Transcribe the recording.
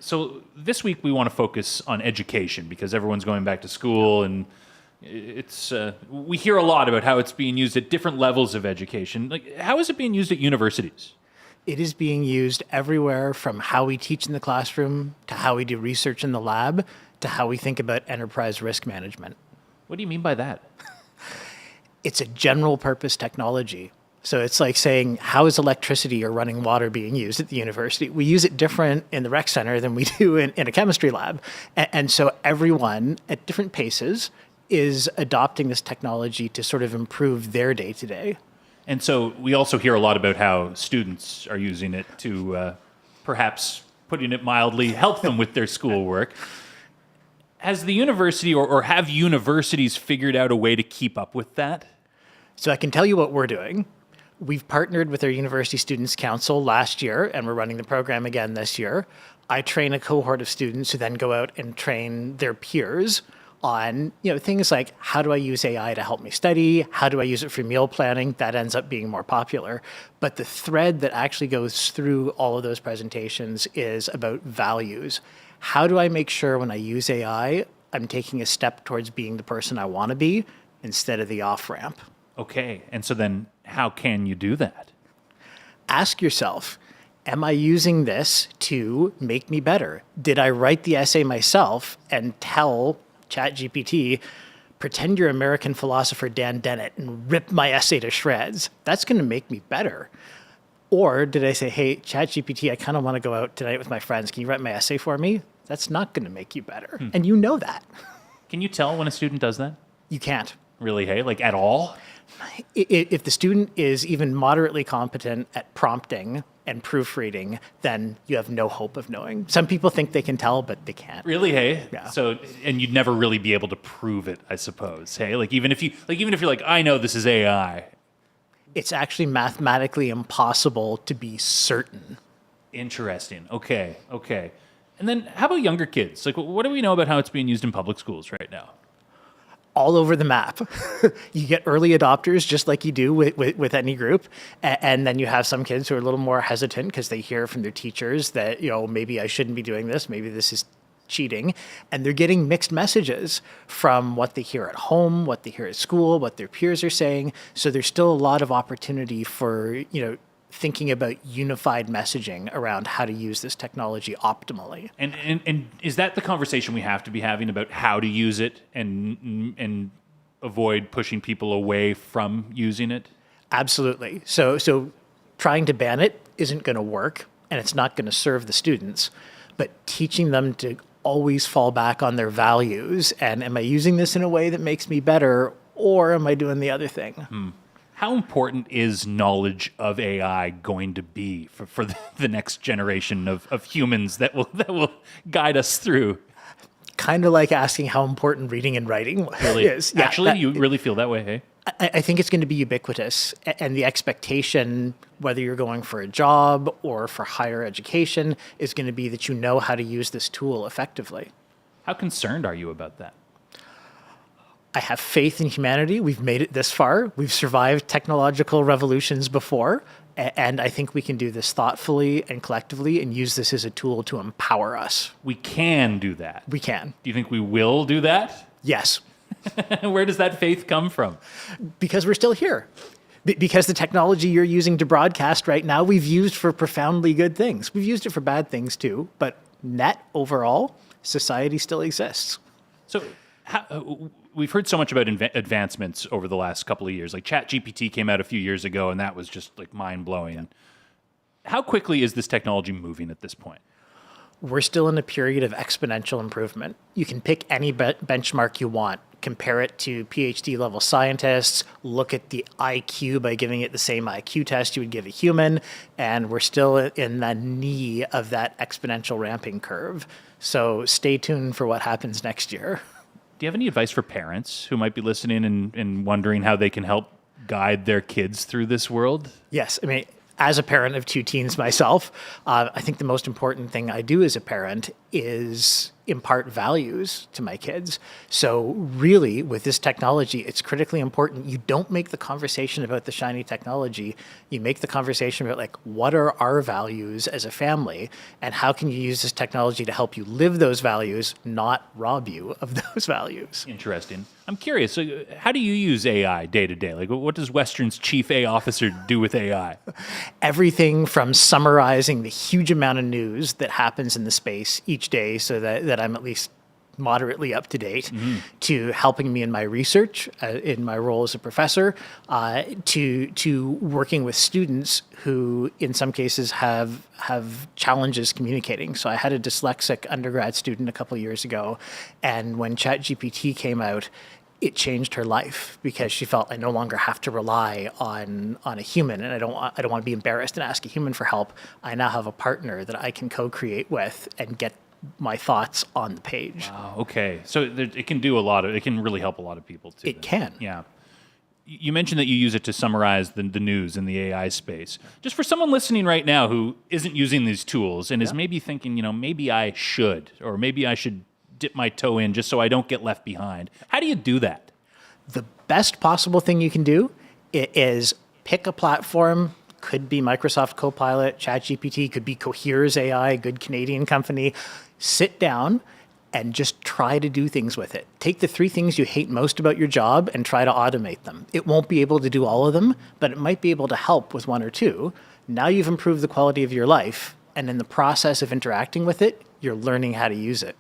So this week we want to focus on education because everyone's going back to school, and it's we hear a lot about how it's being used at different levels of education. Like, how is it being used at universities? It is being used everywhere from how we teach in the classroom to how we do research in the lab to how we think about enterprise risk management. What do you mean by that? It's a general purpose technology. So it's like saying, how is electricity or running water being used at the university? We use it different in the rec center than we do in a chemistry lab. And so everyone at different paces is adopting this technology to sort of improve their day to day. And so we also hear a lot about how students are using it to, perhaps, putting it mildly, help them with their schoolwork. Has the university or have universities figured out a way to keep up with that? So I can tell you what we're doing. We've partnered with our University Students' Council last year, and we're running the program again this year. I train a cohort of students who then go out and train their peers on things like, how do I use AI to help me study? How do I use it for meal planning? That ends up being more popular. But the thread that actually goes through all of those presentations is about values. How do I make sure when I use AI, I'm taking a step towards being the person I want to be instead of the off-ramp? Okay, and so then how can you do that? Ask yourself, am I using this to make me better? Did I write the essay myself and tell ChatGPT, pretend you're American philosopher Dan Dennett and rip my essay to shreds? That's going to make me better. Or did I say, hey, ChatGPT, I kind of want to go out tonight with my friends. Can you write my essay for me? That's not going to make you better. And you know that. Can you tell when a student does that? You can't. Really, hey? Like, at all? If the student is even moderately competent at prompting and proofreading, then you have no hope of knowing. Some people think they can tell, but they can't. Really, hey? Yeah. So, and you'd never really be able to prove it, I suppose. Hey, even if you're like, I know this is AI. It's actually mathematically impossible to be certain. Interesting. Okay. And then, how about younger kids? Like, what do we know about how it's being used in public schools right now? All over the map. You get early adopters, just like you do with any group. And then you have some kids who are a little more hesitant because they hear from their teachers that, maybe I shouldn't be doing this. Maybe this is cheating. And they're getting mixed messages from what they hear at home, what they hear at school, what their peers are saying. So there's still a lot of opportunity for, thinking about unified messaging around how to use this technology optimally. And is that the conversation we have to be having about how to use it and avoid pushing people away from using it? Absolutely. So trying to ban it isn't going to work, and it's not going to serve the students, but teaching them to always fall back on their values and am I using this in a way that makes me better, or am I doing the other thing? How important is knowledge of AI going to be for the next generation of humans that will guide us through? Kind of like asking how important reading and writing Really? is. Yeah, Actually, you really feel that way, hey? I think it's going to be ubiquitous, and the expectation, whether you're going for a job or for higher education, is going to be that you know how to use this tool effectively. How concerned are you about that? I have faith in humanity. We've made it this far. We've survived technological revolutions before, and I think we can do this thoughtfully and collectively and use this as a tool to empower us. We can do that. We can. Do you think we will do that? Yes. Where does that faith come from? Because we're still here. Because the technology you're using to broadcast right now, we've used for profoundly good things. We've used it for bad things too, but net overall, society still exists. So we've heard so much about advancements over the last couple of years. Like ChatGPT came out a few years ago, and that was just like mind-blowing. Yeah. How quickly is this technology moving at this point? We're still in a period of exponential improvement. You can pick any benchmark you want, compare it to PhD level scientists, look at the IQ by giving it the same IQ test you would give a human, and we're still in the knee of that exponential ramping curve. So stay tuned for what happens next year. Do you have any advice for parents who might be listening and wondering how they can help guide their kids through this world? Yes. I mean, as a parent of two teens myself, I think the most important thing I do as a parent is impart values to my kids. So really, with this technology, it's critically important. You don't make the conversation about the shiny technology. You make the conversation about like, what are our values as a family, and how can you use this technology to help you live those values, not rob you of those values. Interesting. I'm curious, so how do you use AI day to day? Like, what does Western's chief A officer do with AI? Everything from summarizing the huge amount of news that happens in the space each day so that I'm at least moderately up to date, to helping me in my research, in my role as a professor, to working with students who, in some cases, have challenges communicating. So I had a dyslexic undergrad student a couple of years ago, and when ChatGPT came out, it changed her life because she felt I no longer have to rely on a human, and I don't want to be embarrassed and ask a human for help. I now have a partner that I can co-create with and get my thoughts on the page. Wow, okay. So it can do a lot of, it can really help a lot of people too. It can. Yeah. You mentioned that you use it to summarize the news in the AI space. Just for someone listening right now who isn't using these tools and is maybe thinking, maybe I should, or maybe I should dip my toe in just so I don't get left behind. How do you do that? The best possible thing you can do is pick a platform. Could be Microsoft Copilot, ChatGPT, could be Cohere's AI, a good Canadian company. Sit down and just try to do things with it. Take the 3 things you hate most about your job and try to automate them. It won't be able to do all of them, but it might be able to help with 1 or 2. Now you've improved the quality of your life, and in the process of interacting with it, you're learning how to use it.